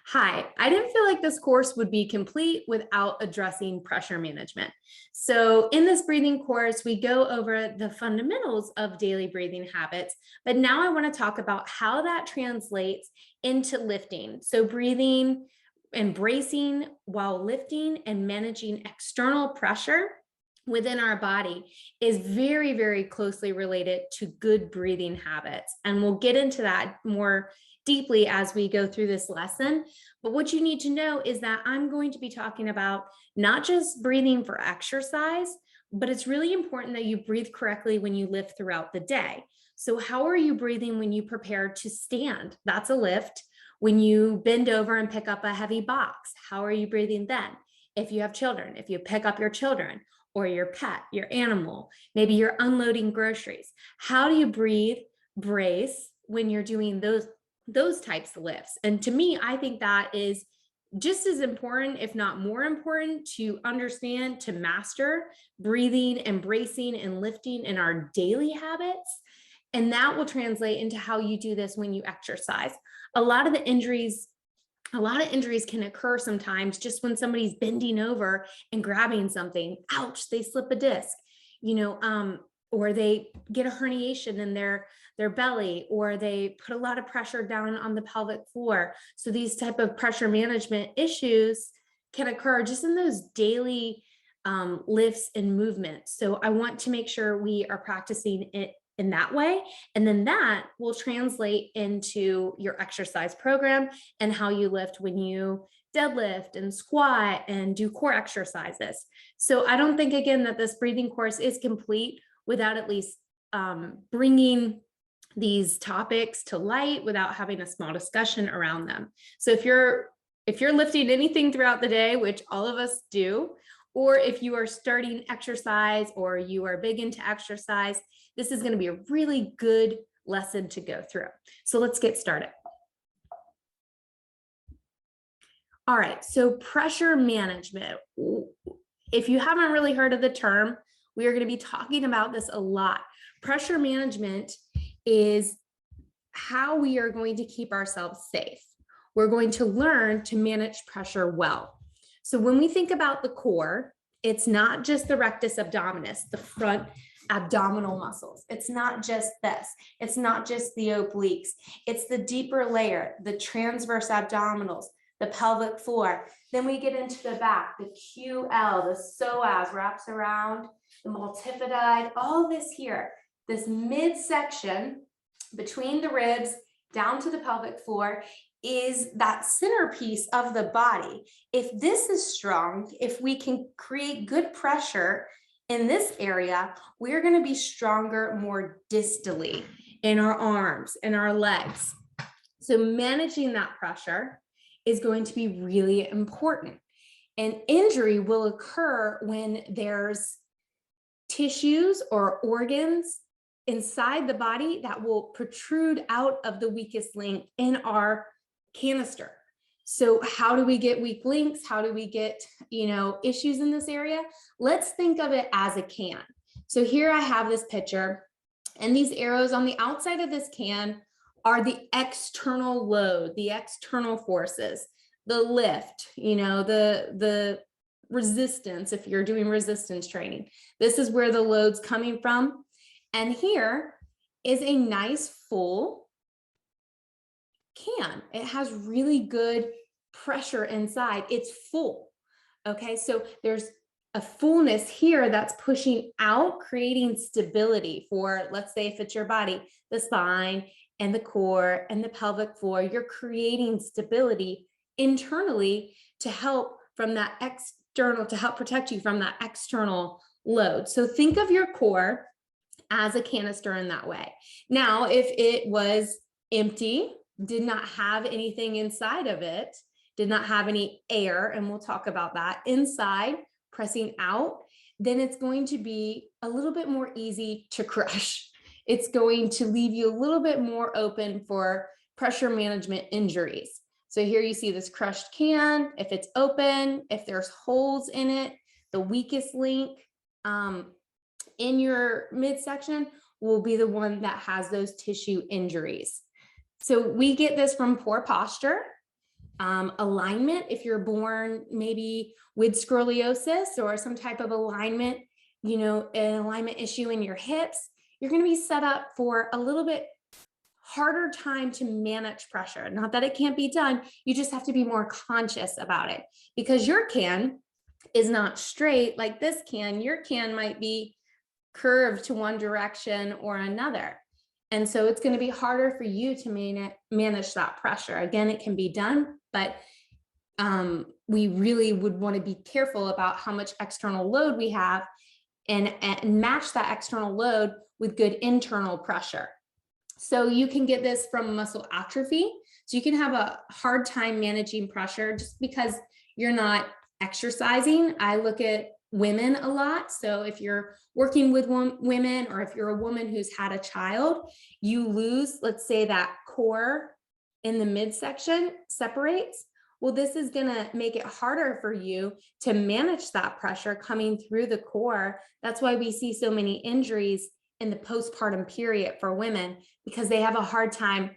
Hi, I didn't feel like this course would be complete without addressing pressure management. So in this breathing course, we go over the fundamentals of daily breathing habits, but now I want to talk about how that translates into lifting. So breathing and bracing while lifting and managing external pressure within our body is very, very closely related to good breathing habits. And we'll get into that more deeply as we go through this lesson. But what you need to know is that I'm going to be talking about not just breathing for exercise, but it's really important that you breathe correctly when you lift throughout the day. So how are you breathing when you prepare to stand? That's a lift. When you bend over and pick up a heavy box, how are you breathing then? If you have children, if you pick up your children or your pet, your animal, maybe you're unloading groceries, how do you breathe, brace when you're doing those types of lifts? And to me, I think that is just as important, if not more important, to understand, to master breathing and bracing and lifting in our daily habits. And that will translate into how you do this when you exercise. A lot of injuries can occur sometimes just when somebody's bending over and grabbing something. Ouch, they slip a disc, or they get a herniation in their belly, or they put a lot of pressure down on the pelvic floor. So these type of pressure management issues can occur just in those daily lifts and movements. So I want to make sure we are practicing it in that way. And then that will translate into your exercise program and how you lift when you deadlift and squat and do core exercises. So I don't think, again, that this breathing course is complete without at least bringing these topics to light, without having a small discussion around them. So if you're lifting anything throughout the day, which all of us do, or if you are starting exercise or you are big into exercise, this is going to be a really good lesson to go through. So let's get started. All right, so pressure management. If you haven't really heard of the term, we are going to be talking about this a lot. Pressure management is how we are going to keep ourselves safe. We're going to learn to manage pressure well. So when we think about the core, it's not just the rectus abdominis, the front abdominal muscles. It's not just this. It's not just the obliques. It's the deeper layer, the transverse abdominals, the pelvic floor. Then we get into the back, the QL, the psoas wraps around, the multifidi, all this here, this midsection between the ribs down to the pelvic floor is that centerpiece of the body. If this is strong, if we can create good pressure in this area, we're going to be stronger more distally in our arms and our legs. So managing that pressure is going to be really important. And injury will occur when there's tissues or organs inside the body that will protrude out of the weakest link in our canister. So how do we get weak links? How do we get, issues in this area? Let's think of it as a can. So here I have this picture, and these arrows on the outside of this can are the external load, the external forces, the lift, the resistance, if you're doing resistance training. This is where the load's coming from. And here is a nice full can. It has really good pressure inside. It's full. Okay, so there's a fullness here that's pushing out, creating stability for, let's say if it's your body, the spine and the core and the pelvic floor. You're creating stability internally to help from that external, to help protect you from that external load. So think of your core as a canister in that way. Now, if it was empty, did not have anything inside of it, did not have any air, and we'll talk about that, inside, pressing out, then it's going to be a little bit more easy to crush. It's going to leave you a little bit more open for pressure management injuries. So here you see this crushed can. If it's open, if there's holes in it, the weakest link in your midsection will be the one that has those tissue injuries. So we get this from poor posture. alignment, if you're born maybe with scoliosis or some type of alignment, an alignment issue in your hips, you're going to be set up for a little bit harder time to manage pressure. Not that it can't be done, you just have to be more conscious about it, because your can is not straight like this can. Your can might be curved to one direction or another. And so it's going to be harder for you to manage that pressure. Again, it can be done, but we really would want to be careful about how much external load we have, and match that external load with good internal pressure. So you can get this from muscle atrophy. So you can have a hard time managing pressure just because you're not exercising. I look at women a lot. So if you're working with women, or if you're a woman who's had a child, you lose, let's say, that core in the midsection separates. Well, this is going to make it harder for you to manage that pressure coming through the core. That's why we see so many injuries in the postpartum period for women, because they have a hard time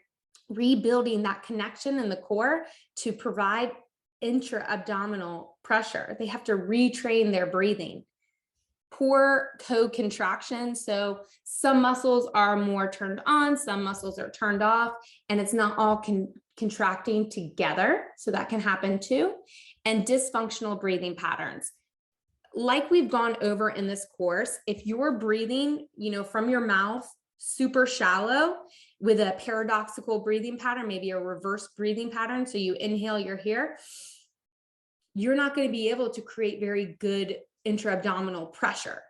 rebuilding that connection in the core to provide intra-abdominal pressure. They have to retrain their breathing. Poor co-contraction. So some muscles are more turned on, some muscles are turned off, and it's not all contracting together. So that can happen too. And dysfunctional breathing patterns. Like we've gone over in this course, if you're breathing, from your mouth, super shallow with a paradoxical breathing pattern, maybe a reverse breathing pattern. So you inhale, you're here. You're not going to be able to create very good intra-abdominal pressure.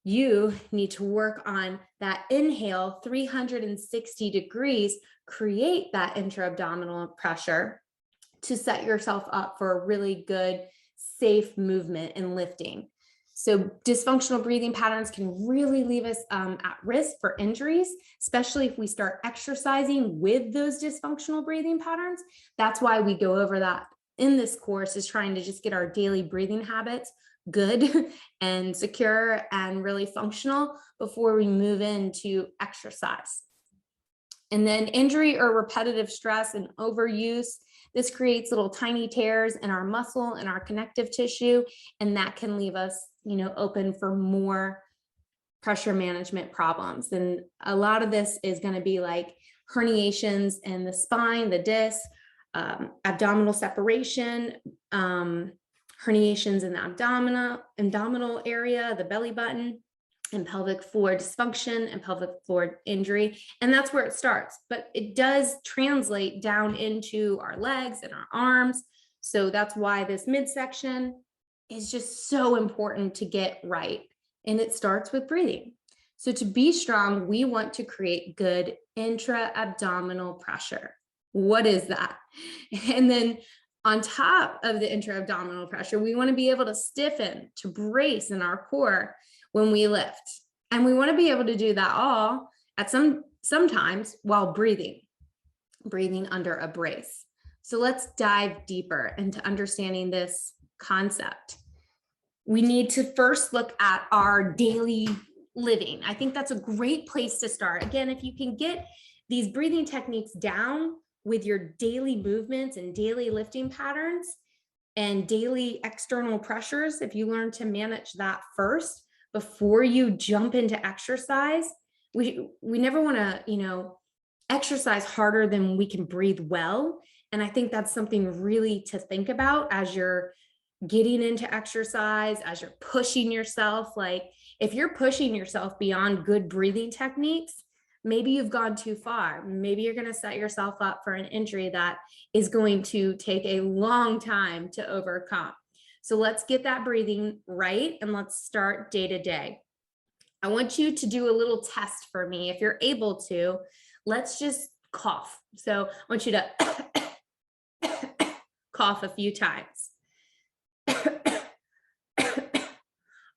You need to work on that inhale 360 degrees, create that intra-abdominal pressure to set yourself up for a really good, safe movement and lifting. So dysfunctional breathing patterns can really leave us at risk for injuries, especially if we start exercising with those dysfunctional breathing patterns. That's why we go over that in this course, is trying to just get our daily breathing habits good and secure and really functional before we move into exercise. And then injury or repetitive stress and overuse, this creates little tiny tears in our muscle and our connective tissue, and that can leave us, open for more pressure management problems. And a lot of this is going to be like herniations in the spine, the disc, abdominal separation, herniations in the abdominal area, the belly button, and pelvic floor dysfunction and pelvic floor injury. And that's where it starts, but it does translate down into our legs and our arms. So that's why this midsection is just so important to get right. And it starts with breathing. So to be strong, we want to create good intra-abdominal pressure. What is that? And then on top of the intra-abdominal pressure, we want to be able to stiffen, to brace in our core when we lift. And we want to be able to do that all at sometimes while breathing under a brace. So let's dive deeper into understanding this concept. We need to first look at our daily living. I think that's a great place to start. Again, if you can get these breathing techniques down with your daily movements and daily lifting patterns and daily external pressures, if you learn to manage that first before you jump into exercise, we never want to, exercise harder than we can breathe well. And I think that's something really to think about as you're getting into exercise, as you're pushing yourself. Like if you're pushing yourself beyond good breathing techniques, maybe you've gone too far. Maybe you're going to set yourself up for an injury that is going to take a long time to overcome. So let's get that breathing right, and let's start day to day. I want you to do a little test for me. If you're able to, let's just cough. So I want you to cough a few times.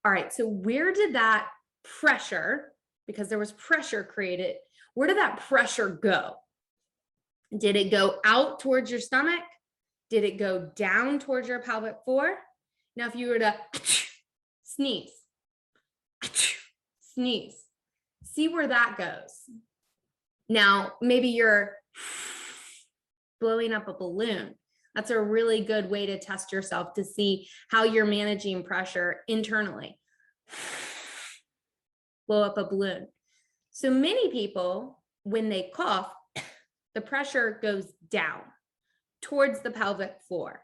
All right, so where did that pressure, because there was pressure created, where did that pressure go? Did it go out towards your stomach? Did it go down towards your pelvic floor? Now, if you were to sneeze, see where that goes. Now, maybe you're blowing up a balloon. That's a really good way to test yourself to see how you're managing pressure internally. Blow up a balloon. So many people, when they cough, the pressure goes down towards the pelvic floor.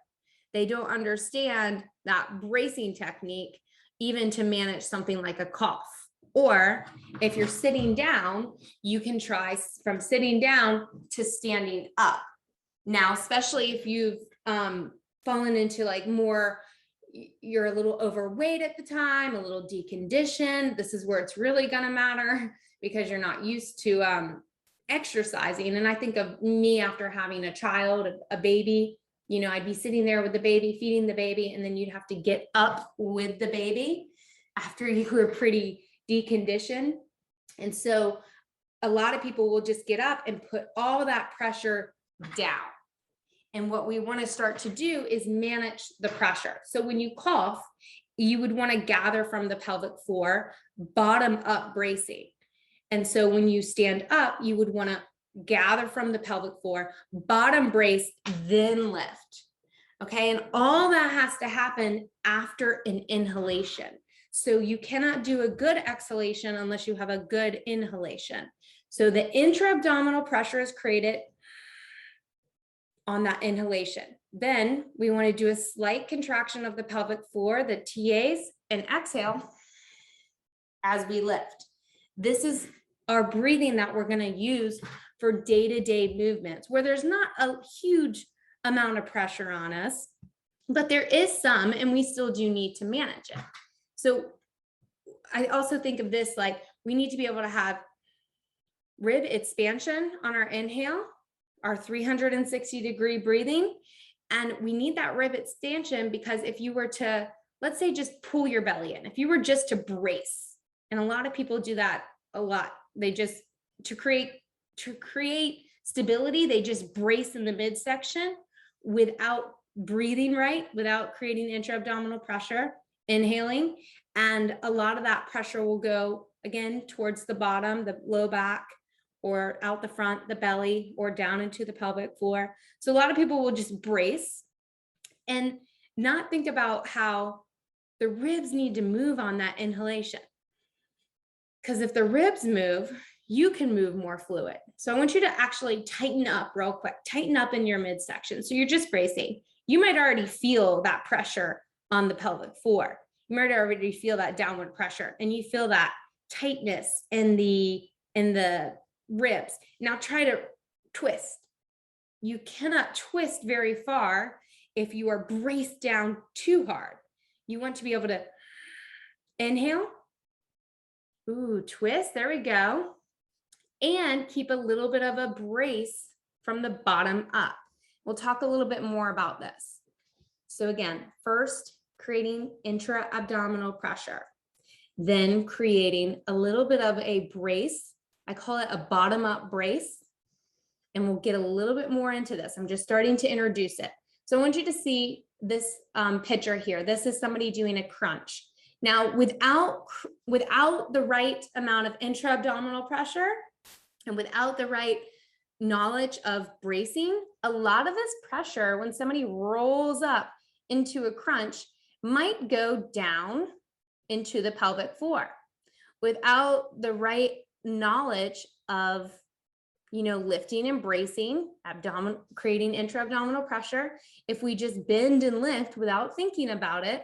They don't understand that bracing technique even to manage something like a cough. Or if you're sitting down, you can try from sitting down to standing up. Now, especially if you've fallen into like more, you're a little overweight at the time, a little deconditioned, this is where it's really going to matter because you're not used to exercising. And I think of me after having a child, a baby, you know, I'd be sitting there with the baby, feeding the baby, and then you'd have to get up with the baby after you were pretty deconditioned. And so a lot of people will just get up and put all that pressure down. And what we want to start to do is manage the pressure. So when you cough, you would want to gather from the pelvic floor, bottom up bracing. And so when you stand up, you would want to gather from the pelvic floor, bottom brace, then lift. Okay. And all that has to happen after an inhalation. So you cannot do a good exhalation unless you have a good inhalation. So the intra-abdominal pressure is created on that inhalation. Then we want to do a slight contraction of the pelvic floor, the TAs, and exhale as we lift. This is our breathing that we're going to use for day-to-day movements where there's not a huge amount of pressure on us, but there is some, and we still do need to manage it. So I also think of this like we need to be able to have rib expansion on our inhale, our 360-degree breathing. And we need that rib expansion because if you were to, let's say, just pull your belly in, if you were just to brace, and a lot of people do that a lot, they just, to create stability, they just brace in the midsection without breathing right, without creating intra-abdominal pressure, inhaling. And a lot of that pressure will go again towards the bottom, the low back, or out the front, the belly, or down into the pelvic floor. So a lot of people will just brace and not think about how the ribs need to move on that inhalation. Because if the ribs move, you can move more fluid. So I want you to actually tighten up real quick, tighten up in your midsection. So you're just bracing. You might already feel that pressure on the pelvic floor. You might already feel that downward pressure, and you feel that tightness in the ribs. Now try to twist. You cannot twist very far if you are braced down too hard. You want to be able to inhale. Ooh, twist. There we go. And keep a little bit of a brace from the bottom up. We'll talk a little bit more about this. So again, first, creating intra-abdominal pressure, then creating a little bit of a brace. I call it a bottom-up brace, and we'll get a little bit more into this. I'm just starting to introduce it. So I want you to see this picture here. This is somebody doing a crunch. Now, without the right amount of intra-abdominal pressure and without the right knowledge of bracing, a lot of this pressure, when somebody rolls up into a crunch, might go down into the pelvic floor. Without the right knowledge of, lifting and bracing, creating intra-abdominal pressure, if we just bend and lift without thinking about it,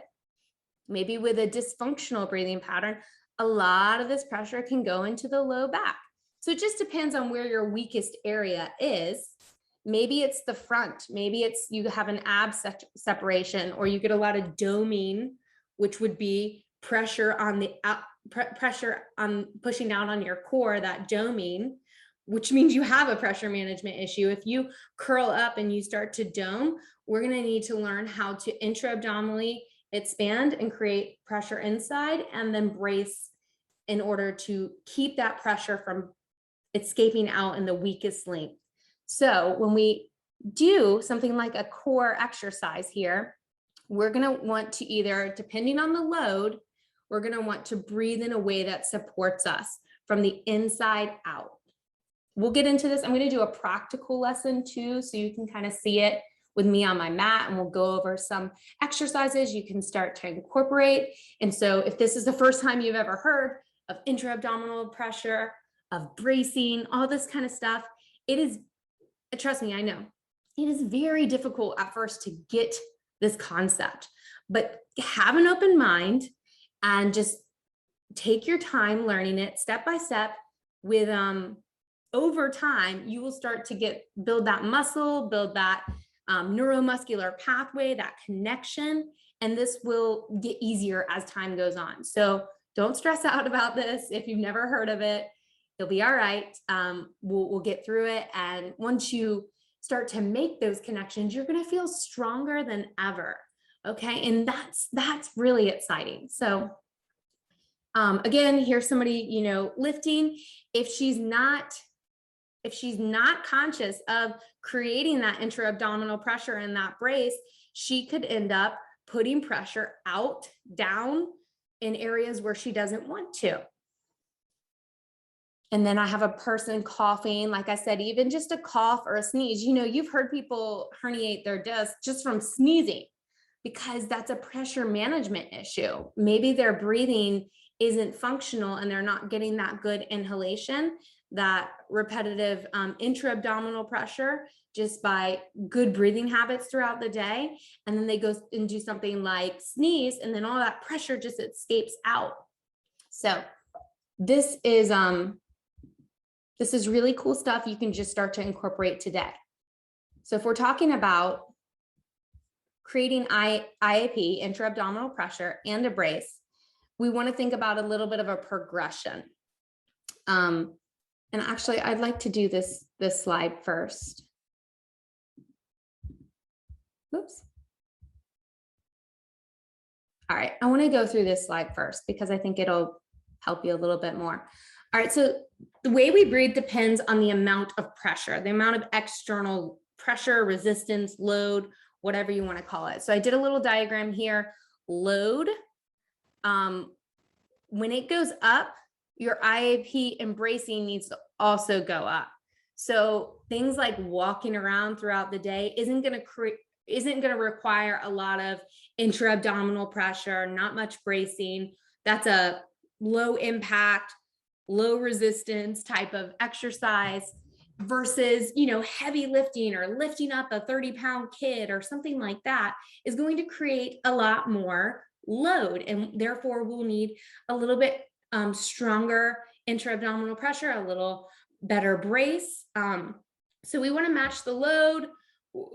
maybe with a dysfunctional breathing pattern, a lot of this pressure can go into the low back. So it just depends on where your weakest area is. Maybe it's the front, maybe it's you have an ab separation, or you get a lot of doming, which would be pressure on the pressure on pushing down on your core, that doming, which means you have a pressure management issue. If you curl up and you start to dome, we're going to need to learn how to intra-abdominally expand and create pressure inside, and then brace in order to keep that pressure from escaping out in the weakest link. So when we do something like a core exercise here, we're going to want to either, depending on the load, we're going to want to breathe in a way that supports us from the inside out. We'll get into this. I'm going to do a practical lesson too, so you can kind of see it with me on my mat, and we'll go over some exercises you can start to incorporate. And so if this is the first time you've ever heard of intra-abdominal pressure, of bracing, all this kind of stuff, it is, trust me, I know, it is very difficult at first to get this concept, but have an open mind and just take your time learning it step by step. With over time, you will start to build that muscle, build that neuromuscular pathway, that connection, and this will get easier as time goes on. So don't stress out about this. If you've never heard of it, you'll be all right. We'll get through it. And once you start to make those connections, you're going to feel stronger than ever. Okay. And that's really exciting. So again, here's somebody, you know, lifting. If she's not conscious of creating that intra-abdominal pressure in that brace, she could end up putting pressure out, down in areas where she doesn't want to. And then I have a person coughing, like I said, even just a cough or a sneeze. You know, you've heard people herniate their disc just from sneezing, because that's a pressure management issue. Maybe their breathing isn't functional and they're not getting that good inhalation, that repetitive intra-abdominal pressure, just by good breathing habits throughout the day. And then they go and do something like sneeze, and then all that pressure just escapes out. So this is really cool stuff you can just start to incorporate today. So if we're talking about creating IAP, intra-abdominal pressure, and a brace, we want to think about a little bit of a progression. And actually, I'd like to do this slide first. Oops. All right, I want to go through this slide first because I think it'll help you a little bit more. All right, so the way we breathe depends on the amount of pressure, the amount of external pressure, resistance, load, whatever you want to call it. So I did a little diagram here. Load, when it goes up, your IAP and bracing needs to also go up. So things like walking around throughout the day isn't going to require a lot of intra-abdominal pressure, not much bracing. That's a low impact, low resistance type of exercise versus, you know, heavy lifting or lifting up a 30-pound kid or something like that is going to create a lot more load, and therefore we'll need a little bit stronger intra-abdominal pressure, a little better brace. So we want to match the load.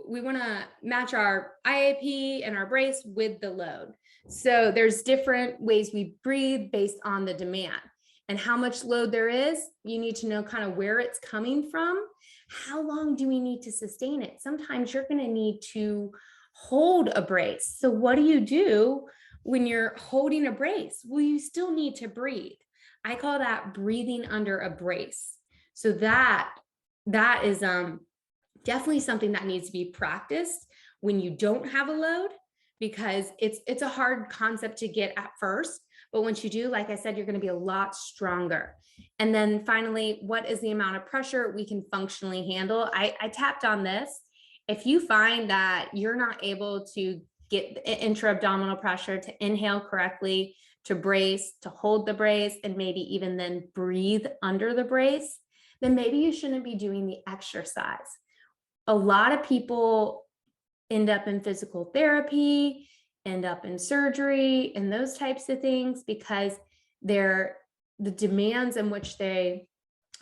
We want to match our IAP and our brace with the load. So there's different ways we breathe based on the demand and how much load there is. You need to know kind of where it's coming from. How long do we need to sustain it? Sometimes you're going to need to hold a brace. So what do you do when you're holding a brace? Well, you still need to breathe. I call that breathing under a brace. So that is definitely something that needs to be practiced when you don't have a load, because it's a hard concept to get at first, but once you do, like I said, you're going to be a lot stronger. And then finally, what is the amount of pressure we can functionally handle? I tapped on this. If you find that you're not able to get intra-abdominal pressure to inhale correctly, to brace, to hold the brace, and maybe even then breathe under the brace, then maybe you shouldn't be doing the exercise. A lot of people end up in physical therapy, end up in surgery, and those types of things because the demands in which they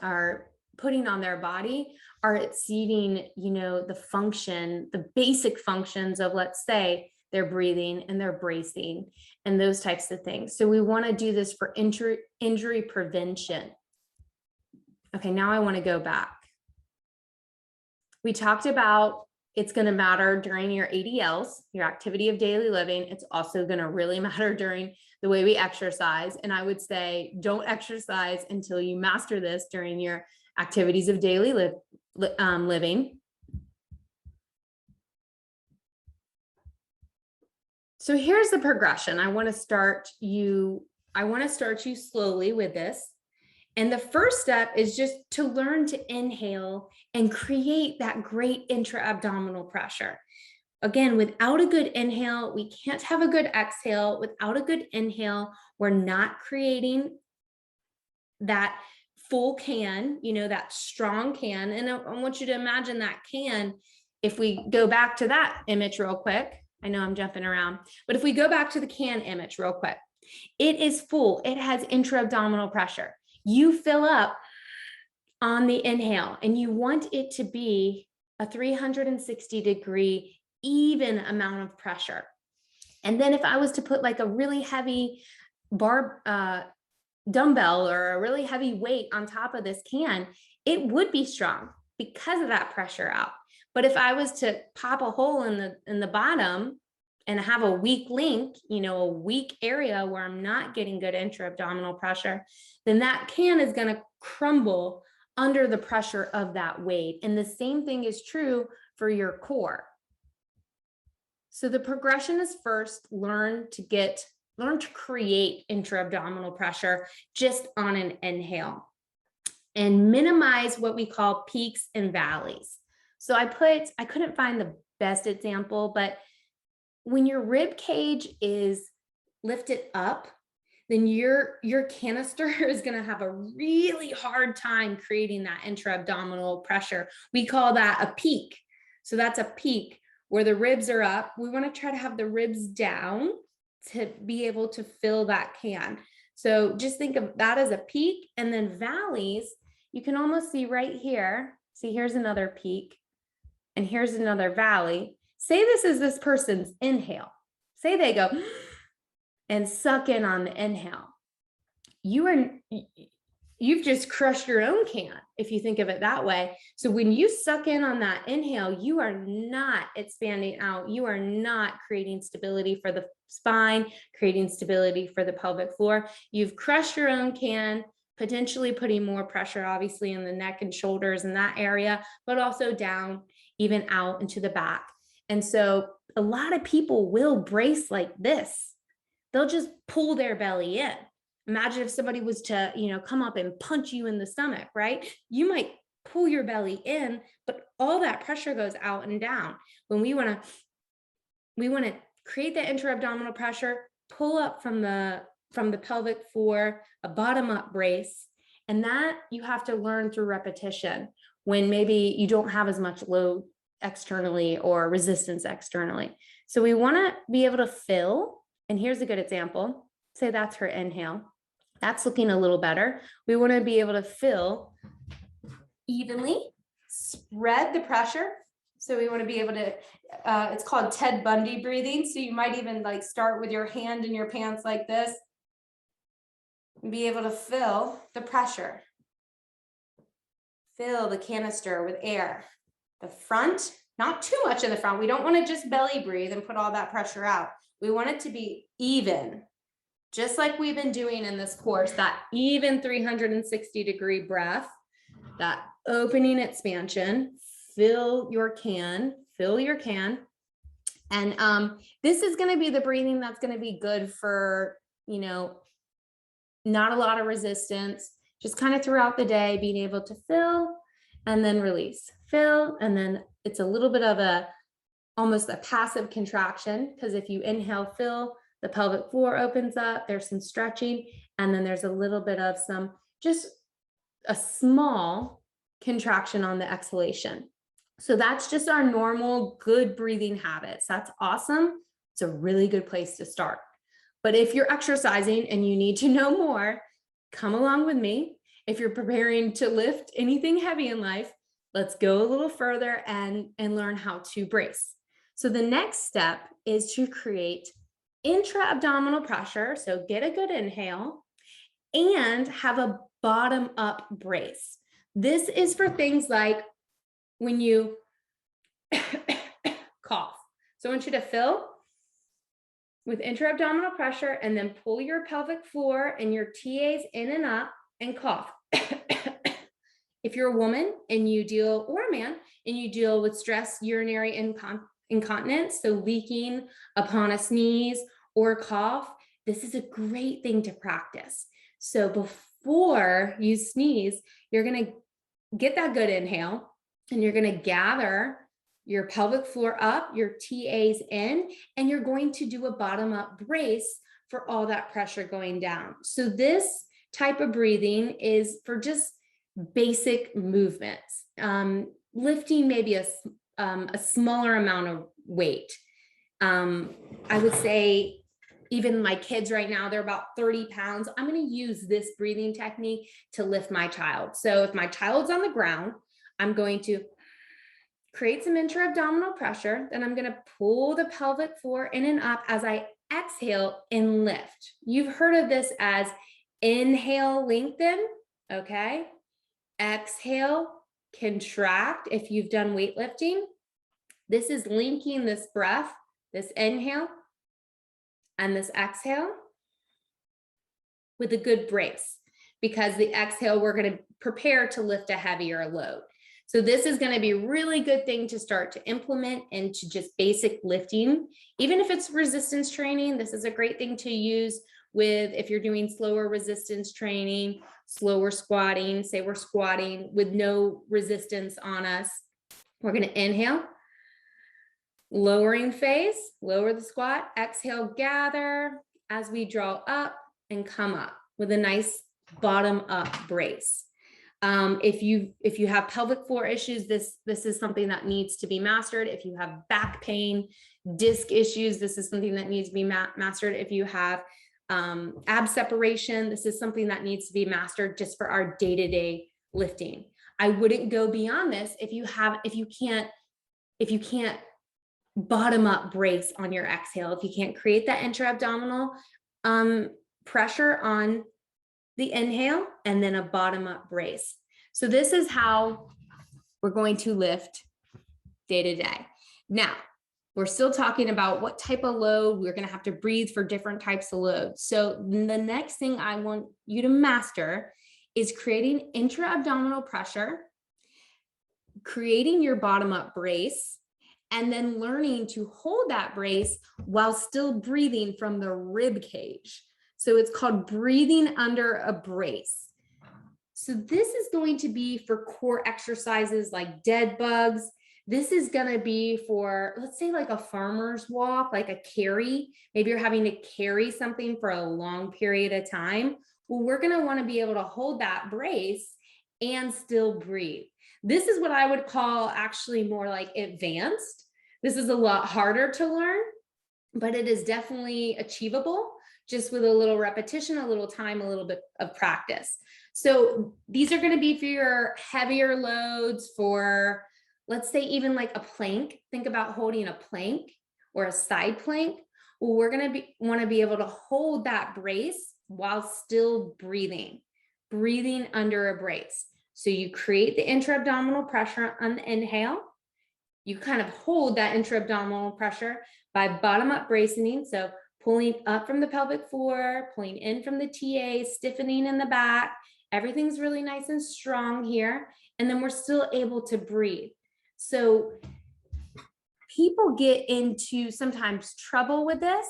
are putting on their body are exceeding, you know, the basic functions of, let's say, their breathing and their bracing and those types of things. So we want to do this for injury prevention. Okay, now I want to go back. We talked about it's going to matter during your ADLs, your activity of daily living. It's also going to really matter during the way we exercise. And I would say don't exercise until you master this during your activities of daily living. So here's the progression. I want to start you slowly with this. And the first step is just to learn to inhale and create that great intra-abdominal pressure. Again, without a good inhale, we can't have a good exhale. Without a good inhale, we're not creating that full can, that strong can. And I want you to imagine that can, if we go back to that image real quick, I know I'm jumping around, but if we go back to the can image real quick, it is full. It has intra-abdominal pressure. You fill up on the inhale and you want it to be a 360-degree even amount of pressure. And then if I was to put like a really heavy dumbbell or a really heavy weight on top of this can, it would be strong because of that pressure out. But if I was to pop a hole in the bottom and have a weak link, a weak area where I'm not getting good intra-abdominal pressure, then that can is going to crumble under the pressure of that weight. And the same thing is true for your core. So the progression is first learn to create intra-abdominal pressure just on an inhale and minimize what we call peaks and valleys. So I couldn't find the best example, but when your rib cage is lifted up, then your canister is going to have a really hard time creating that intra-abdominal pressure. We call that a peak. So that's a peak where the ribs are up. We want to try to have the ribs down to be able to fill that can. So just think of that as a peak. And then valleys, you can almost see right here. See, here's another peak and here's another valley. Say this is this person's inhale. Say they go and suck in on the inhale. You've just crushed your own can, if you think of it that way. So when you suck in on that inhale, you are not expanding out. You are not creating stability for the spine, creating stability for the pelvic floor. You've crushed your own can, potentially putting more pressure, obviously, in the neck and shoulders in that area, but also down, even out into the back. And so a lot of people will brace like this. They'll just pull their belly in. Imagine if somebody was to, come up and punch you in the stomach, right? You might pull your belly in, but all that pressure goes out and down. When we want to create that intra-abdominal pressure, pull up from the pelvic floor, a bottom-up brace, and that you have to learn through repetition when maybe you don't have as much load externally or resistance externally. So we want to be able to fill, and here's a good example. Say that's her inhale. That's looking a little better. We want to be able to fill evenly, spread the pressure. So we want to be able to, it's called Ted Bundy breathing. So you might even start with your hand in your pants like this and be able to fill the pressure. Fill the canister with air. The front, not too much in the front. We don't want to just belly breathe and put all that pressure out. We want it to be even. Just like we've been doing in this course, that even 360-degree breath, that opening expansion, fill your can. And this is going to be the breathing that's going to be good for, not a lot of resistance, just kind of throughout the day, being able to fill and then release, fill. And then it's a little bit of almost a passive contraction, because if you inhale, fill, the pelvic floor opens up, there's some stretching, and then there's a little bit of just a small contraction on the exhalation. So that's just our normal good breathing habits. That's awesome. It's a really good place to start. But if you're exercising and you need to know more, come along with me. If you're preparing to lift anything heavy in life, let's go a little further and learn how to brace. So the next step is to create intra-abdominal pressure. So get a good inhale and have a bottom-up brace. This is for things like when you cough. So I want you to fill with intra-abdominal pressure and then pull your pelvic floor and your TAs in and up and cough. If you're a woman and you deal, or a man, and you deal with stress urinary incontinence, so leaking upon a sneeze or cough, this is a great thing to practice. So before you sneeze, you're going to get that good inhale and you're going to gather your pelvic floor up, your TAs in, and you're going to do a bottom up brace for all that pressure going down. So this type of breathing is for just basic movements, lifting maybe a smaller amount of weight. I would say even my kids right now, they're about 30 pounds. I'm going to use this breathing technique to lift my child. So if my child's on the ground, I'm going to create some intra-abdominal pressure. Then I'm going to pull the pelvic floor in and up as I exhale and lift. You've heard of this as inhale, lengthen. Okay. Exhale, contract. If you've done weightlifting, this is linking this breath, this inhale and this exhale with a good brace, because the exhale, we're going to prepare to lift a heavier load. So this is going to be a really good thing to start to implement into just basic lifting. Even if it's resistance training, this is a great thing to use with if you're doing slower resistance training, slower squatting. Say we're squatting with no resistance on us. We're going to inhale, lowering phase, lower the squat, exhale, gather as we draw up and come up with a nice bottom up brace. If you have pelvic floor issues, this is something that needs to be mastered. If you have back pain, disc issues, this is something that needs to be mastered. If you have ab separation, this is something that needs to be mastered just for our day-to-day lifting. I wouldn't go beyond this if you can't bottom up brace on your exhale, if you can't create that intra-abdominal pressure on the inhale and then a bottom up brace. So this is how we're going to lift day to day. Now, we're still talking about what type of load. We're going to have to breathe for different types of loads. So the next thing I want you to master is creating intra-abdominal pressure, creating your bottom up brace, and then learning to hold that brace while still breathing from the rib cage. So it's called breathing under a brace. So this is going to be for core exercises like dead bugs. This is going to be for, let's say, like a farmer's walk, like a carry. Maybe you're having to carry something for a long period of time. Well, we're going to want to be able to hold that brace and still breathe. This is what I would call actually more like advanced. This is a lot harder to learn, but it is definitely achievable just with a little repetition, a little time, a little bit of practice. So these are going to be for your heavier loads, for, let's say, even like a plank. Think about holding a plank or a side plank. Well, we're going to want to be able to hold that brace while still breathing under a brace. So you create the intra-abdominal pressure on the inhale. You kind of hold that intra-abdominal pressure by bottom up bracing. So pulling up from the pelvic floor, pulling in from the TA, stiffening in the back. Everything's really nice and strong here. And then we're still able to breathe. So people get into sometimes trouble with this.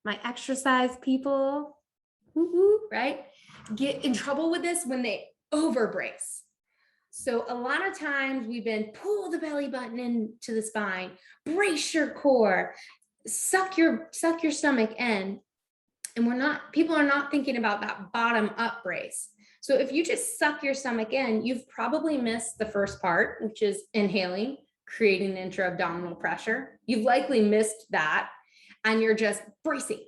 My exercise people, right, get in trouble with this when they overbrace. So a lot of times we've been pull the belly button into the spine, brace your core, suck your stomach in, and people are not thinking about that bottom up brace. So if you just suck your stomach in, you've probably missed the first part, which is inhaling, creating intra-abdominal pressure. You've likely missed that, and you're just bracing.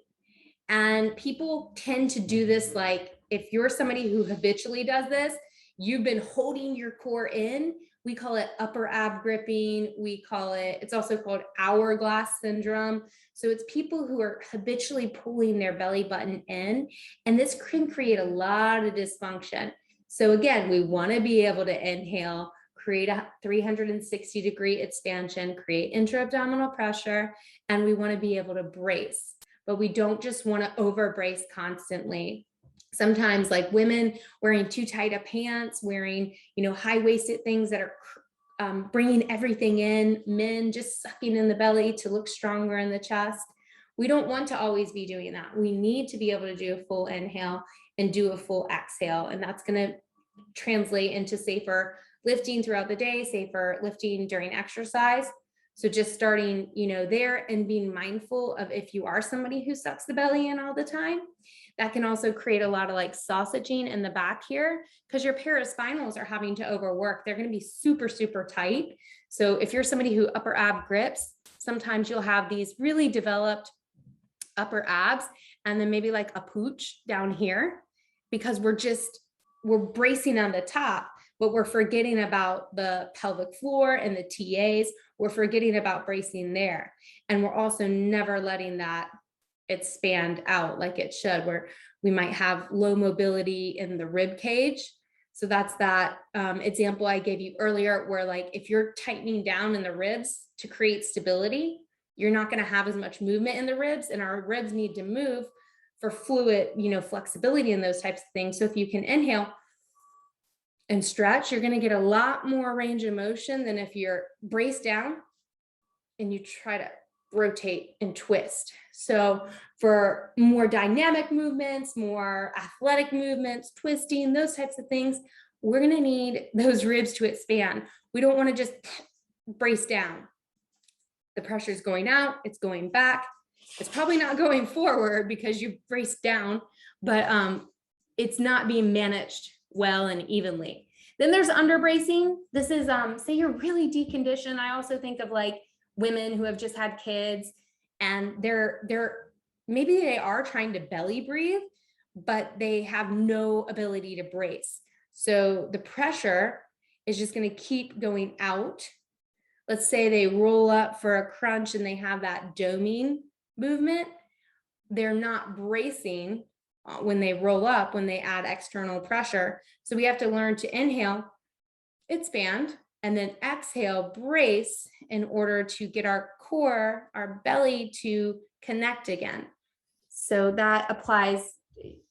And people tend to do this, like if you're somebody who habitually does this, you've been holding your core in. We call it upper ab gripping. It's also called hourglass syndrome. So it's people who are habitually pulling their belly button in, and this can create a lot of dysfunction. So again, we want to be able to inhale, create a 360-degree expansion, create intra-abdominal pressure, and we want to be able to brace, but we don't just want to over brace constantly. Sometimes, like women wearing too tight of pants, wearing, high-waisted things that are bringing everything in, men just sucking in the belly to look stronger in the chest. We don't want to always be doing that. We need to be able to do a full inhale and do a full exhale. And that's going to translate into safer lifting throughout the day, safer lifting during exercise. So just starting, there and being mindful of if you are somebody who sucks the belly in all the time, that can also create a lot of like sausaging in the back here because your paraspinals are having to overwork. They're going to be super, super tight. So if you're somebody who upper ab grips, sometimes you'll have these really developed upper abs and then maybe like a pooch down here because we're bracing on the top, but we're forgetting about the pelvic floor and the TAs. We're forgetting about bracing there. And we're also never letting that expand out like it should, where we might have low mobility in the rib cage. So that's that example I gave you earlier, where like if you're tightening down in the ribs to create stability, you're not going to have as much movement in the ribs, and our ribs need to move for fluid, flexibility and those types of things. So if you can inhale and stretch, you're going to get a lot more range of motion than if you're braced down and you try to rotate and twist. So for more dynamic movements, more athletic movements, twisting, those types of things, we're going to need those ribs to expand. We don't want to just brace down. The pressure is going out, it's going back. It's probably not going forward because you braced down, but it's not being managed well and evenly. Then there's under bracing. This is say you're really deconditioned. I also think of like women who have just had kids and they're maybe they are trying to belly breathe, but they have no ability to brace. So the pressure is just going to keep going out. Let's say they roll up for a crunch and they have that doming movement. They're not bracing when they roll up, when they add external pressure. So we have to learn to inhale, expand, and then exhale, brace in order to get our core, our belly to connect again. So that applies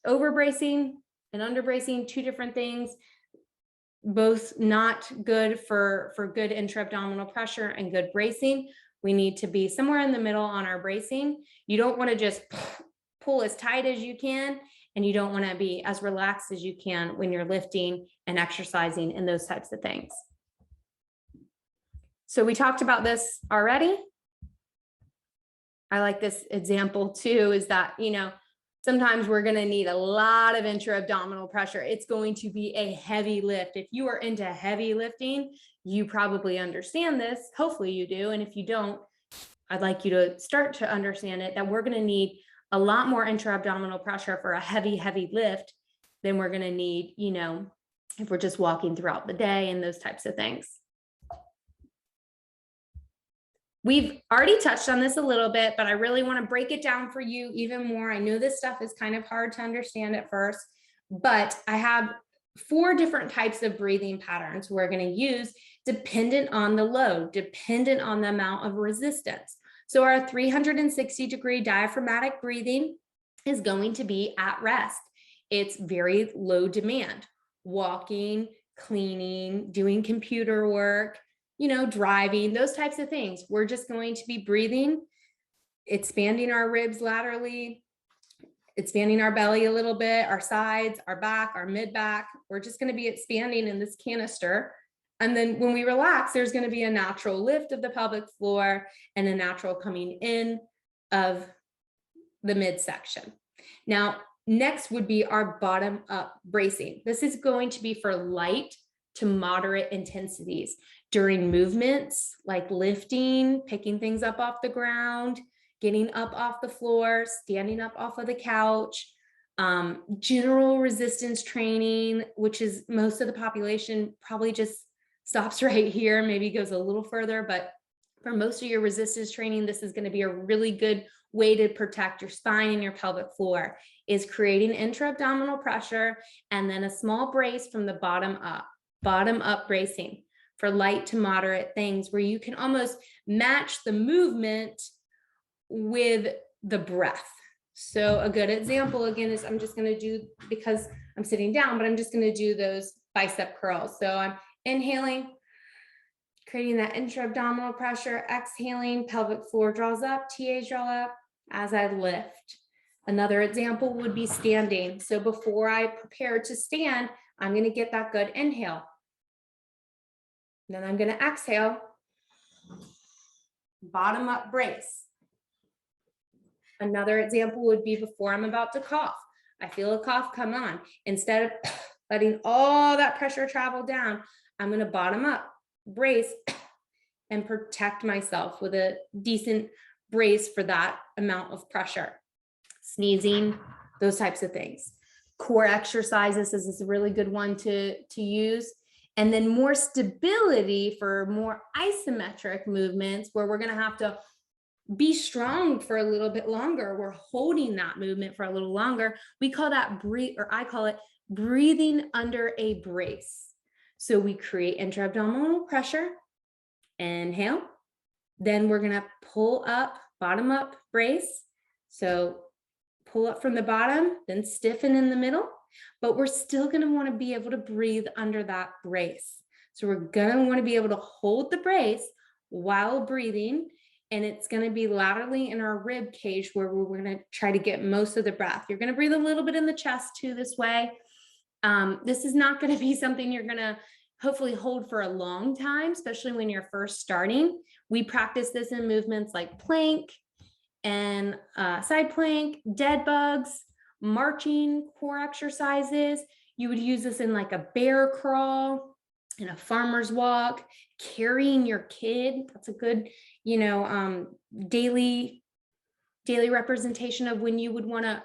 over bracing and under bracing, two different things, both not good for good intra-abdominal pressure and good bracing. We need to be somewhere in the middle on our bracing. You don't want to just pull as tight as you can, and you don't want to be as relaxed as you can when you're lifting and exercising and those types of things. So we talked about this already. I like this example too, is that, sometimes we're going to need a lot of intra-abdominal pressure. It's going to be a heavy lift. If you are into heavy lifting, you probably understand this. Hopefully you do. And if you don't, I'd like you to start to understand it, that we're going to need a lot more intra-abdominal pressure for a heavy, heavy lift than we're going to need, if we're just walking throughout the day and those types of things. We've already touched on this a little bit, but I really want to break it down for you even more. I know this stuff is kind of hard to understand at first, but I have 4 different types of breathing patterns we're going to use dependent on the load, dependent on the amount of resistance. So our 360-degree diaphragmatic breathing is going to be at rest. It's very low demand, walking, cleaning, doing computer work, driving, those types of things. We're just going to be breathing, expanding our ribs laterally, expanding our belly a little bit, our sides, our back, our mid-back. We're just going to be expanding in this canister. And then when we relax, there's going to be a natural lift of the pelvic floor and a natural coming in of the midsection. Now, next would be our bottom up bracing. This is going to be for light to moderate intensities during movements like lifting, picking things up off the ground, getting up off the floor, standing up off of the couch, general resistance training, which is most of the population probably just stops right here, maybe goes a little further, but for most of your resistance training, this is going to be a really good way to protect your spine and your pelvic floor, is creating intra-abdominal pressure and then a small brace from the bottom up bracing for light to moderate things where you can almost match the movement with the breath. So a good example again is I'm just going to do, because I'm sitting down, but I'm just going to do those bicep curls. So I'm inhaling, creating that intra-abdominal pressure, exhaling, pelvic floor draws up, TAs draw up as I lift. Another example would be standing. So before I prepare to stand, I'm going to get that good inhale. Then I'm going to exhale. bottom up brace. Another example would be before I'm about to cough. I feel a cough come on. Instead of letting all that pressure travel down, I'm going to bottom up, brace, and protect myself with a decent brace for that amount of pressure. Sneezing, those types of things. Core exercises is a really good one to use. And then more stability for more isometric movements where we're going to have to be strong for a little bit longer. We're holding that movement for a little longer. We call that breathe, or I call it breathing under a brace. So we create intra-abdominal pressure, inhale, then we're going to pull up, bottom up brace. So pull up from the bottom, then stiffen in the middle, but we're still going to want to be able to breathe under that brace. So we're going to want to be able to hold the brace while breathing, and it's going to be laterally in our rib cage where we're going to try to get most of the breath. You're going to breathe a little bit in the chest too this way. This is not going to be something you're going to hopefully hold for a long time, especially when you're first starting. We practice this in movements like plank and side plank, dead bugs, marching, core exercises. You would use this in like a bear crawl, in a farmer's walk, carrying your kid. That's a good, daily representation of when you would want to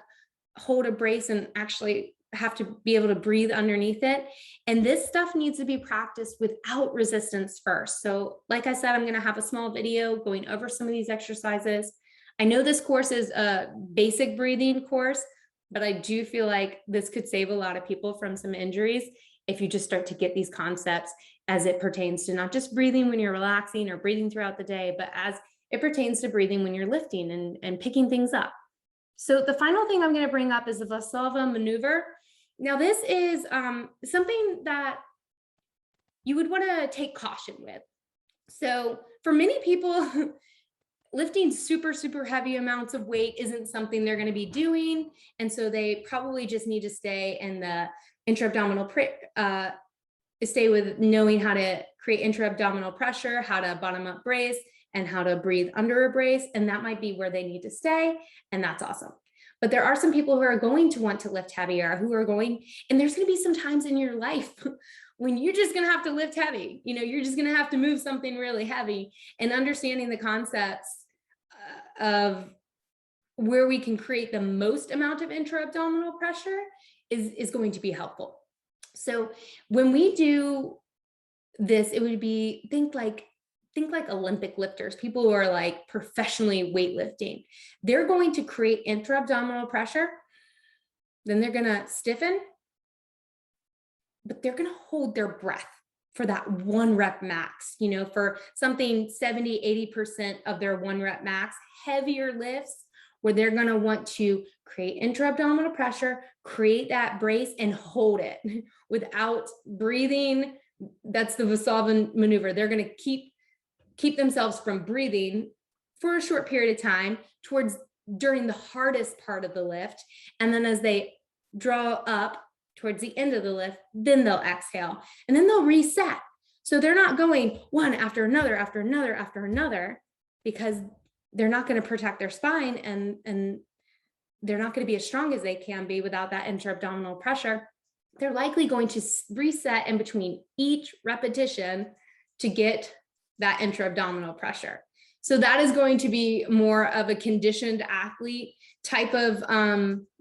hold a brace and actually have to be able to breathe underneath it. And this stuff needs to be practiced without resistance first. So like I said, I'm going to have a small video going over some of these exercises. I know this course is a basic breathing course, but I do feel like this could save a lot of people from some injuries if you just start to get these concepts as it pertains to not just breathing when you're relaxing or breathing throughout the day, but as it pertains to breathing when you're lifting and picking things up. So the final thing I'm going to bring up is the Valsalva maneuver. Now, this is something that you would want to take caution with. So for many people, lifting super, super heavy amounts of weight isn't something they're going to be doing. And so they probably just need to stay in the intra-abdominal, stay with knowing how to create intra-abdominal pressure, how to bottom up brace, and how to breathe under a brace. And that might be where they need to stay. And that's awesome. But there are some people who are going to want to lift heavier, who are going, and there's going to be some times in your life when you're just going to have to lift heavy. You're just going to have to move something really heavy, and understanding the concepts of where we can create the most amount of intra-abdominal pressure is going to be helpful. So when we do this, it would be, think like Olympic lifters, people who are like professionally weightlifting. They're going to create intra-abdominal pressure, then they're going to stiffen, but they're going to hold their breath for that 1 rep max, for something 70-80% of their 1 rep max, heavier lifts where they're going to want to create intra-abdominal pressure, create that brace, and hold it without breathing. That's the Valsalva maneuver. They're going to keep themselves from breathing for a short period of time during the hardest part of the lift. And then as they draw up towards the end of the lift, then they'll exhale and then they'll reset. So they're not going one after another, after another, after another, because they're not going to protect their spine and they're not going to be as strong as they can be without that intra-abdominal pressure. They're likely going to reset in between each repetition to get that intra-abdominal pressure. So that is going to be more of a conditioned athlete type of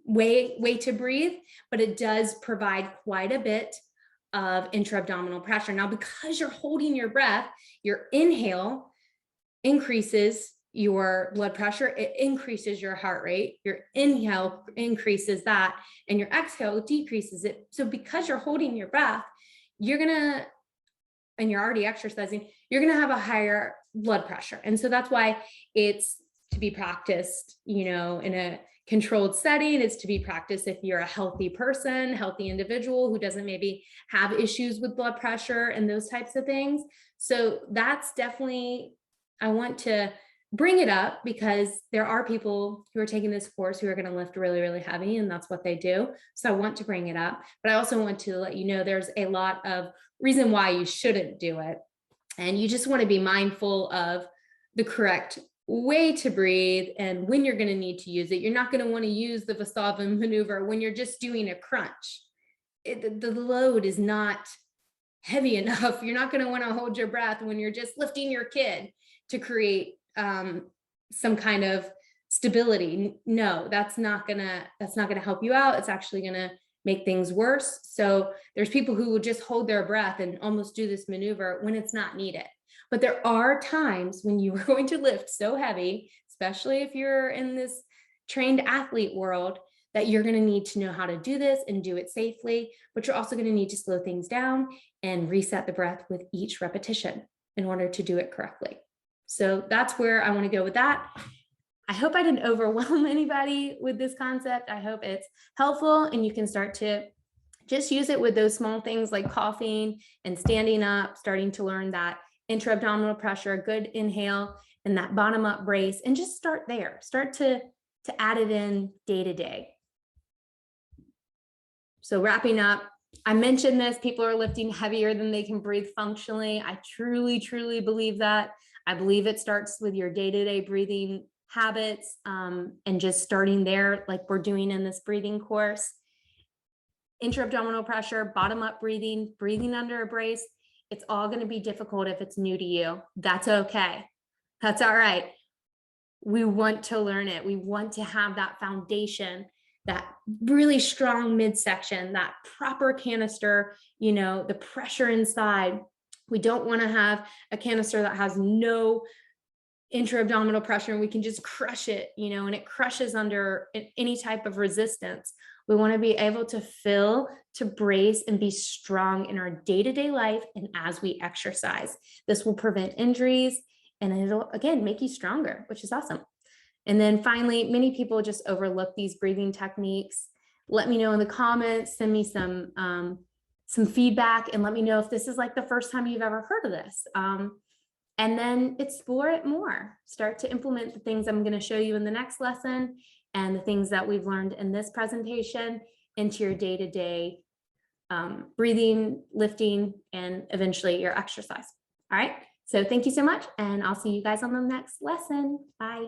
way to breathe, but it does provide quite a bit of intra-abdominal pressure. Now, because you're holding your breath, your inhale increases your blood pressure, it increases your heart rate, your inhale increases that, and your exhale decreases it. So because you're holding your breath, and you're already exercising, you're going to have a higher blood pressure. And so that's why it's to be practiced, in a controlled setting. It's to be practiced if you're a healthy person, healthy individual who doesn't maybe have issues with blood pressure and those types of things. So that's definitely, I want to bring it up because there are people who are taking this course who are going to lift really, really heavy, and that's what they do. So I want to bring it up, but I also want to let you know there's a lot of reason why you shouldn't do it. And you just want to be mindful of the correct way to breathe and when you're going to need to use it. You're not going to want to use the Valsalva maneuver when you're just doing a crunch. The load is not heavy enough. You're not going to want to hold your breath when you're just lifting your kid to create some kind of stability. No, that's not gonna help you out. It's actually gonna make things worse. So there's people who will just hold their breath and almost do this maneuver when it's not needed. But there are times when you are going to lift so heavy, especially if you're in this trained athlete world, that you're going to need to know how to do this and do it safely, but you're also going to need to slow things down and reset the breath with each repetition in order to do it correctly. So that's where I want to go with that. I hope I didn't overwhelm anybody with this concept. I hope it's helpful and you can start to just use it with those small things like coughing and standing up, starting to learn that intra-abdominal pressure, good inhale, and that bottom up brace, and just start there. Start to add it in day to day. So wrapping up, I mentioned this, people are lifting heavier than they can breathe functionally. I truly, truly believe that. I believe it starts with your day-to-day breathing habits and just starting there like we're doing in this breathing course. Intra-abdominal pressure, bottom up breathing, breathing under a brace. It's all going to be difficult if it's new to you. That's okay. That's all right. We want to learn it. We want to have that foundation, that really strong midsection, that proper canister, you know, the pressure inside. We don't want to have a canister that has no intra-abdominal pressure and we can just crush it, you know, and it crushes under any type of resistance. We want to be able to fill, to brace, and be strong in our day-to-day life and as we exercise. This will prevent injuries and it'll, again, make you stronger, which is awesome. And then finally, many people just overlook these breathing techniques. Let me know in the comments, send me some feedback, and let me know if this is like the first time you've ever heard of this. And then explore it more. Start to implement the things I'm going to show you in the next lesson and the things that we've learned in this presentation into your day-to-day breathing, lifting, and eventually your exercise. All right. So thank you so much, and I'll see you guys on the next lesson. Bye.